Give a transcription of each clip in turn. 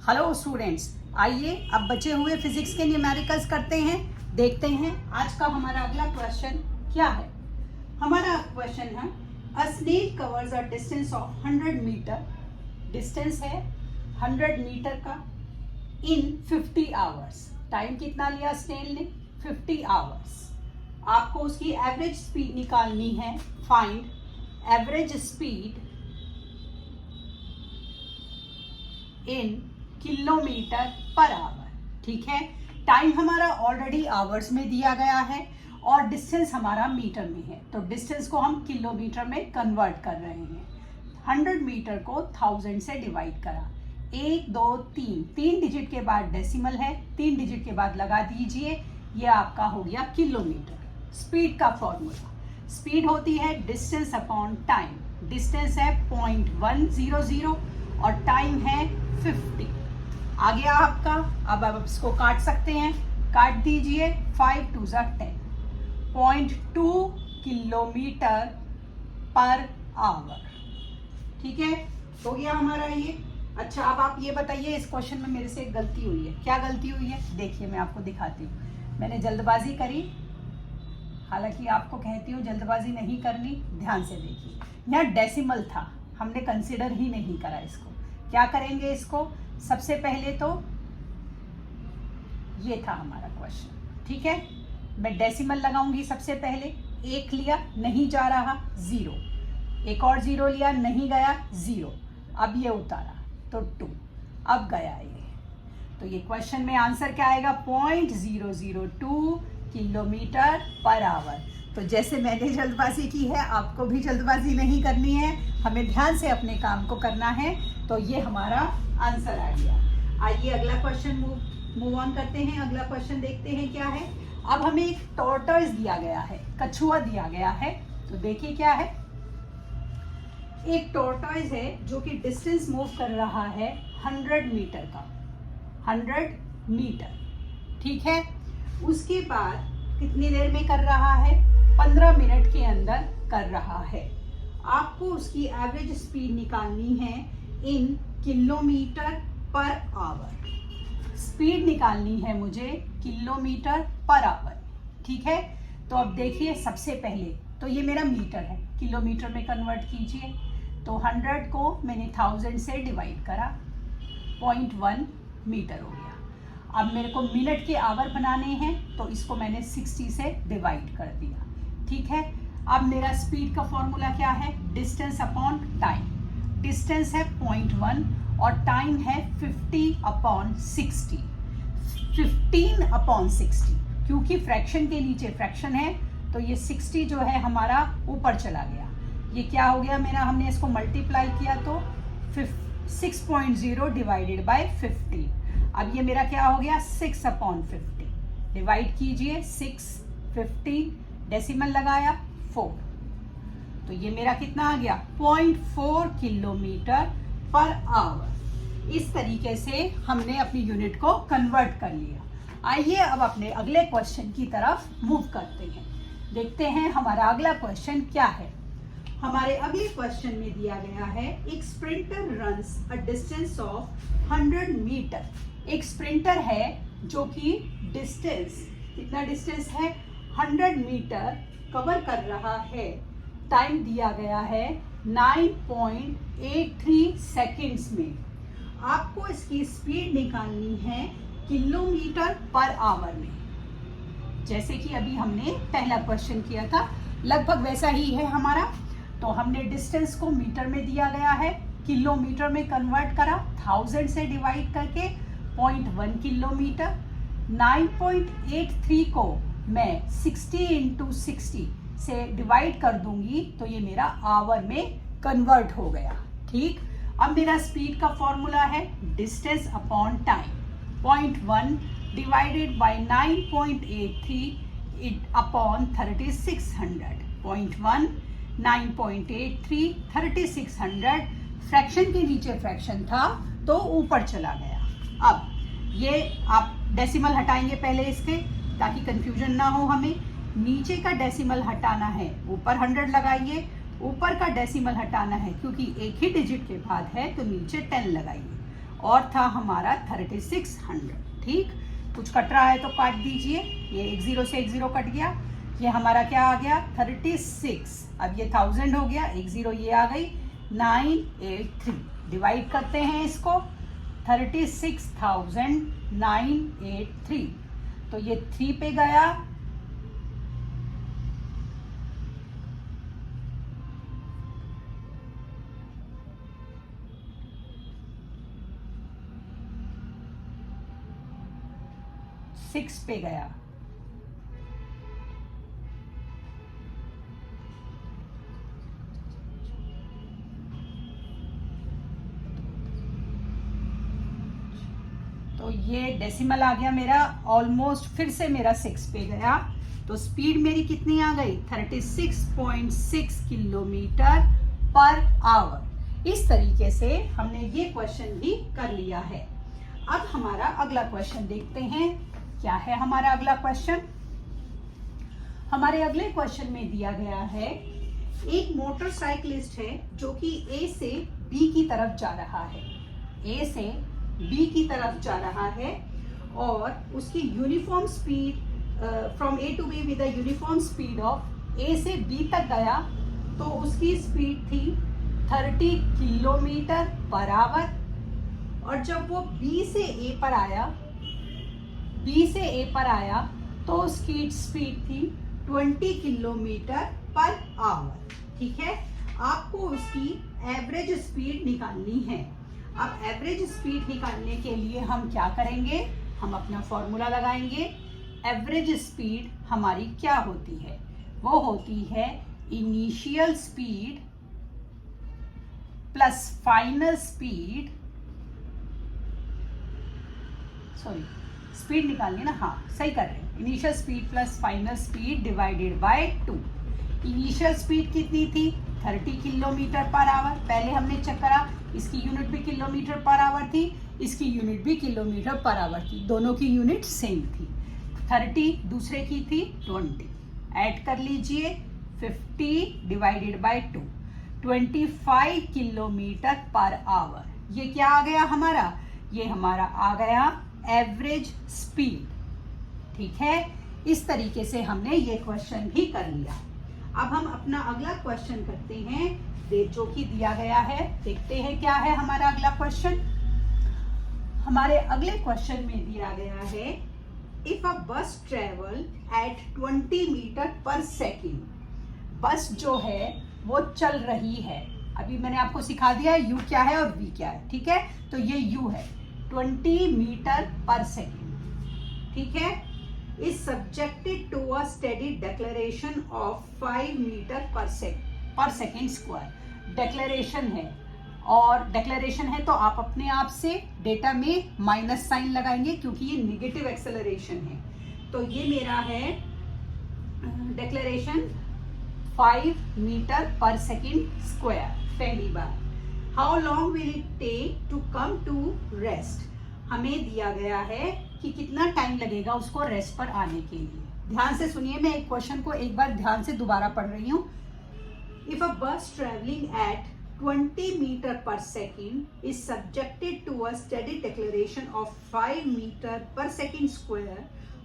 Hello students, आइए अब बचे हुए फिजिक्स के न्यूमेरिकल्स करते हैं। देखते हैं आज का हमारा अगला क्वेश्चन क्या है। हमारा क्वेश्चन है a snake covers a distance of 100 metre. Distance है 100 मीटर का इन 50 आवर्स। टाइम कितना लिया स्नेल ने? 50 आवर्स। आपको उसकी एवरेज स्पीड निकालनी है। Find average speed in kilometre per hour. ठीक है, टाइम हमारा ऑलरेडी आवर्स में दिया गया है और डिस्टेंस हमारा मीटर में है, तो डिस्टेंस को हम किलोमीटर में कन्वर्ट कर रहे हैं। 100 मीटर को 1000 से डिवाइड करा। 1 2 3 डिजिट के बाद डेसिमल है, 3 डिजिट के बाद लगा दीजिए, ये आपका हो गया किलोमीटर। स्पीड का फॉर्मूला, स्पीड होती है डिस्टेंस अपॉन टाइम। डिस्टेंस है 0.100 और टाइम है 50। आ गया आपका। अब आप इसको काट सकते हैं, काट दीजिए। 5 2 10, 0.2 किलोमीटर पर आवर। ठीक है, हो गया हमारा ये। अच्छा, अब आप ये बताइए, इस क्वेश्चन में मेरे से एक गलती हुई है। क्या गलती हुई है? देखिए, मैं आपको दिखाती हूँ। मैंने जल्दबाजी करी, हालांकि आपको कहती हूँ जल्दबाजी नहीं करनी। ध्यान से देखिए, यहाँ डेसिमल था, हमने कंसिडर ही नहीं करा इसको। क्या करेंगे इसको? सबसे पहले तो ये था हमारा क्वेश्चन। ठीक है, मैं डेसिमल लगाऊंगी सबसे पहले। 1 लिया, नहीं जा रहा, 0। एक और 0 लिया, नहीं गया, 0। अब ये उतारा तो 2, अब गया ये। तो ये क्वेश्चन में आंसर क्या आएगा? 0.002 किलोमीटर पर आवर। तो जैसे मैंने जल्दबाजी की है, आपको भी जल्दबाजी नहीं करनी है, हमें ध्यान से अपने काम को करना है। तो ये हमारा आंसर आ गया। आइए अगला क्वेश्चन मूव ऑन करते हैं। अगला क्वेश्चन देखते हैं क्या है। अब हमें एक टॉर्टोइस दिया गया है, कछुआ दिया गया है। तो देखिए क्या है। एक टॉर्टोइस है जो कि डिस्टेंस मूव कर रहा है 100 मीटर का। 100 मीटर, ठीक है। उसके बाद कितनी देर में कर रहा है? 15 मिनट के अंदर कर रहा है। आपको उसकी एवरेज स्पीड निकालनी है इन किलोमीटर पर आवर। स्पीड निकालनी है मुझे किलोमीटर पर आवर। ठीक है, तो अब देखिए, सबसे पहले तो ये मेरा मीटर है, किलोमीटर में कन्वर्ट कीजिए। तो 100 को मैंने 1000 से डिवाइड करा, 0.1 मीटर हो गया। अब मेरे को मिनट के आवर बनाने हैं, तो इसको मैंने 60 से डिवाइड कर दिया। ठीक है, अब मेरा स्पीड का फॉर्मूला क्या है? Distance upon time. डिस्टेंस है 0.1 और टाइम है 50/60। 15/60, क्योंकि फ्रैक्शन के नीचे फ्रैक्शन है, तो ये 60 जो है हमारा ऊपर चला गया। ये क्या हो गया मेरा? हमने इसको मल्टीप्लाई किया तो 6.0 डिवाइडेड बाय 50। अब ये मेरा क्या हो गया? 6/50। डिवाइड कीजिए, 6 15, डेसिमल लगाया 4, तो ये मेरा कितना आ गया? 0.4 किलोमीटर पर आवर। इस तरीके से हमने अपनी यूनिट को कन्वर्ट कर लिया। आइए अब अपने अगले क्वेश्चन की तरफ मूव करते हैं। देखते हैं हमारा अगला क्वेश्चन क्या है। हमारे अगले क्वेश्चन में दिया गया है एक sprinter runs a distance of 100 metre. एक स्प्रिंटर है जो कि डिस्टेंस, कितना डिस्टेंस है? 100 मीटर कवर कर रहा है। टाइम दिया गया है 9.83 सेकेंड्स में। आपको इसकी स्पीड निकालनी है किलोमीटर पर आवर में। जैसे कि अभी हमने पहला क्वेश्चन किया था, लगभग वैसा ही है हमारा। तो हमने डिस्टेंस को मीटर में दिया गया है, किलोमीटर में कन्वर्ट करा, 1000 से डिवाइड करके 0.1 किलोमीटर। 9.83 को मैं 60 × 60 से डिवाइड कर दूंगी, तो ये मेरा आवर में कन्वर्ट हो गया। ठीक, अब मेरा स्पीड का फॉर्मूला है distance upon time. 0.1 divided by 9.83 upon 3600। 0.1 9.83 3600, fraction के नीचे फ्रैक्शन था तो ऊपर चला गया। अब ये आप डेसिमल हटाएंगे पहले इसके, ताकि कंफ्यूजन ना हो हमें। नीचे का डेसिमल हटाना है, ऊपर 100 लगाइए। ऊपर का डेसिमल हटाना है, क्योंकि एक ही डिजिट के बाद है, तो नीचे 10 लगाइए। और था हमारा 3600। ठीक, कुछ कट रहा है तो काट दीजिए। ये एक जीरो से एक जीरो कट गया, ये हमारा क्या आ गया 36। अब ये 1000 हो गया, एक जीरो ये आ गई 983। डिवाइड करते हैं इसको, 36,983। तो ये 3 पे गया, सिक्स पे गया, तो ये डेसिमल आ गया मेरा ऑलमोस्ट, फिर से मेरा 6 पे गया। तो स्पीड मेरी कितनी आ गई 36.6 किलोमीटर पर आवर। इस तरीके से हमने ये क्वेश्चन भी कर लिया है। अब हमारा अगला क्वेश्चन देखते हैं, क्या है हमारा अगला क्वेश्चन। हमारे अगले क्वेश्चन में दिया गया है, एक मोटरसाइकिलिस्ट है जो कि ए से बी की तरफ जा रहा है, ए से बी की तरफ जा रहा है और उसकी uniform speed from A to B with a uniform speed of, A से बी तक गया तो उसकी स्पीड थी 30 किलोमीटर पर आवर। और जब वो बी से ए पर आया, बी से ए पर आया तो उसकी स्पीड थी 20 किलोमीटर पर आवर। ठीक है, आपको उसकी एवरेज स्पीड निकालनी है। अब एवरेज स्पीड निकालने के लिए हम क्या करेंगे, हम अपना फॉर्मूला लगाएंगे। एवरेज स्पीड हमारी क्या होती है, वो होती है initial speed plus final speed, sorry speed निकालनी ना, हाँ सही कर रहे हैं, initial speed plus final speed divided by 2। Initial speed कितनी थी 30 किलोमीटर पर आवर, पहले हमने चेक करा, इसकी यूनिट भी किलोमीटर पर आवर थी, इसकी यूनिट भी किलोमीटर पर आवर थी, दोनों की यूनिट सेम थी। 30 दूसरे की थी 20, ऐड कर लीजिए 50 divided by 2, 25 kilometre per hour. ये क्या आ गया हमारा, ये हमारा आ गया एवरेज स्पीड। ठीक है, इस तरीके से हमने ये क्वेश्चन भी कर लिया। अब हम अपना अगला क्वेश्चन करते हैं, जो कि दिया गया है, देखते हैं क्या है हमारा अगला क्वेश्चन। हमारे अगले क्वेश्चन में दिया गया है, इफ अ बस travel eight 20 metre per second, बस जो है वो चल रही है, अभी मैंने आपको सिखा दिया है यू क्या है और वी क्या है। ठीक है, तो ये यू है 20 मीटर पर सेकेंड। ठीक है, is subjected to a steady declaration of 5 metre per second square. Declaration है, और डेक्लेरेशन है तो आप अपने आप से डेटा में माइनस साइन लगाएंगे क्योंकि ये नेगेटिव एक्सेलरेशन है। तो ये मेरा है deceleration 5 metre per second square. पहली बार, how long will it take to come to rest, हमें दिया गया है कि कितना टाइम लगेगा उसको रेस्ट पर आने के लिए। ध्यान से सुनिए, मैं एक क्वेश्चन को एक बार ध्यान से दोबारा पढ़ रही हूँ। If a bus travelling at 20 metre per second is subjected to a steady deceleration of 5 metre per second square,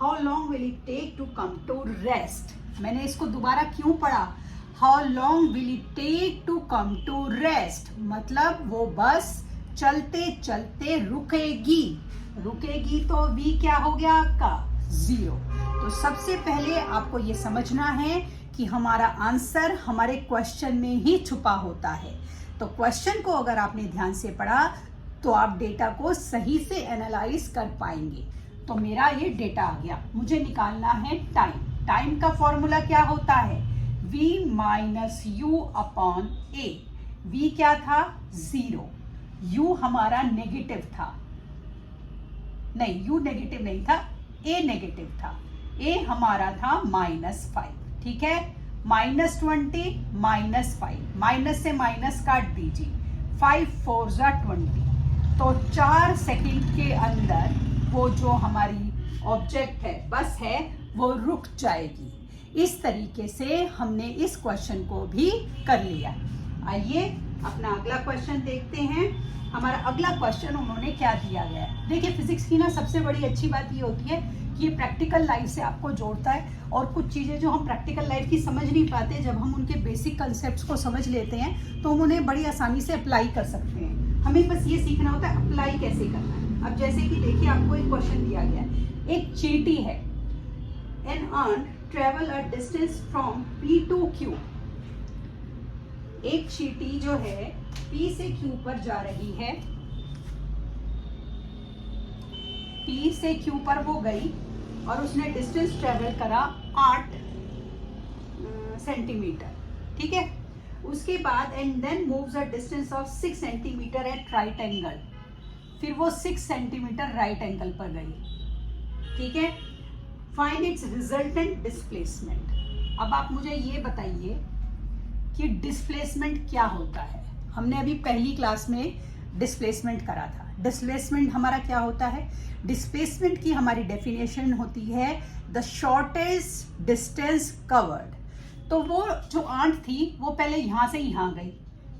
how long will it take to come to rest. मैंने इसको दोबारा क्यों पढ़ा, how long will it take to come to rest, मतलब वो बस चलते चलते रुकेगी, रुकेगी तो v क्या हो गया आपका 0। तो सबसे पहले आपको ये समझना है कि हमारा आंसर हमारे क्वेश्चन में ही छुपा होता है। तो क्वेश्चन को अगर आपने ध्यान से पढ़ा तो आप डेटा को सही से एनालाइज कर पाएंगे। तो मेरा ये डेटा आ गया, मुझे निकालना है टाइम। टाइम का फॉर्मूला क्या होता है, v minus you upon A. v क्या था 0, u हमारा नेगेटिव था, नहीं u नेगेटिव नहीं था, a नेगेटिव था, a हमारा था -5। ठीक है, -20 -5, माइनस से माइनस काट दीजिए, 5 4 20। तो 4 सेकंड के अंदर वो जो हमारी ऑब्जेक्ट है, बस है, वो रुक जाएगी। इस तरीके से हमने इस क्वेश्चन को भी कर लिया। आइए अपना अगला क्वेश्चन देखते हैं। हमारा अगला क्वेश्चन उन्होंने क्या दिया गया है। देखिए फिजिक्स की ना सबसे बड़ी अच्छी बात ये होती है कि ये प्रैक्टिकल लाइफ से आपको जोड़ता है, और कुछ चीज़ें जो हम प्रैक्टिकल लाइफ की समझ नहीं पाते, जब हम उनके बेसिक कंसेप्ट को समझ लेते हैं तो हम उन्हें बड़ी आसानी से अप्लाई कर सकते हैं। हमें बस ये सीखना होता है अप्लाई कैसे करना है। अब जैसे कि देखिए आपको एक क्वेश्चन दिया गया है, एक चींटी है, an ant travel a distance from P to Q। एक चींटी जो है P से Q पर जा रही है, P से Q पर वो गई और उसने डिस्टेंस ट्रेवल करा 8 सेंटीमीटर, ठीक है। उसके बाद and then moves a distance of 6 centimetre at right angle. फिर वो 6 सेंटीमीटर राइट एंगल पर गई, ठीक है। Find its resultant displacement. अब आप मुझे ये बताइए कि डिस्प्लेसमेंट क्या होता है। हमने अभी पहली क्लास में डिस्प्लेसमेंट करा था। डिस्प्लेसमेंट हमारा क्या होता है? डिस्प्लेसमेंट की हमारी डेफिनेशन होती है द शॉर्टेस्ट डिस्टेंस कवर्ड। तो वो जो आंट थी वो पहले यहाँ से यहाँ गई,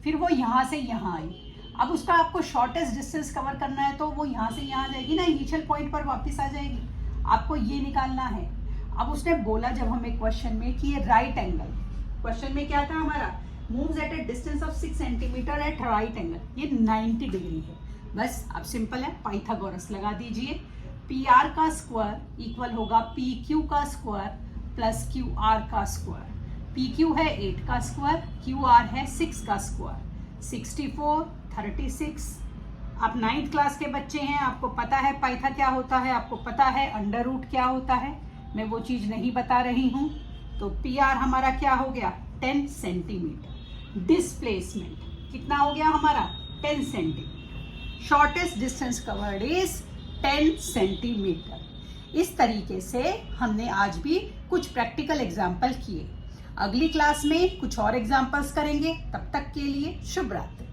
फिर वो यहाँ से यहाँ आई। अब उसका आपको शॉर्टेस्ट डिस्टेंस कवर करना है तो वो यहाँ से यहाँ जाएगी ना, इनिशियल पॉइंट पर वापस आ जाएगी। आपको ये निकालना है। अब उसने बोला जब हमें क्वेश्चन में कि ये राइट एंगल, क्वेश्चन में क्या था हमारा, moves at a distance of 6 centimetre at right angle, ये 90 डिग्री है। बस अब सिंपल है, पाइथागोरस लगा दीजिए। पी आर का स्क्वायर इक्वल होगा पी क्यू का स्क्वायर प्लस क्यू आर का स्क्वायर। पी क्यू है 8 का स्क्वायर, क्यू आर है 6 का स्क्वायर, 64 36। आप 9th क्लास के बच्चे हैं, आपको पता है पाइथा क्या होता है, आपको पता है अंडर रूट क्या होता है। मैं वो चीज़ नहीं बता रही हूँ। तो पी आर हमारा क्या हो गया, 10 सेंटीमीटर। डिस्प्लेसमेंट कितना हो गया हमारा, 10 centimetre. Shortest distance covered is 10 centimetre. इस तरीके से हमने आज भी कुछ प्रैक्टिकल एग्जाम्पल किए। अगली क्लास में कुछ और एग्जाम्पल्स करेंगे। तब तक के लिए शुभ रात्रि।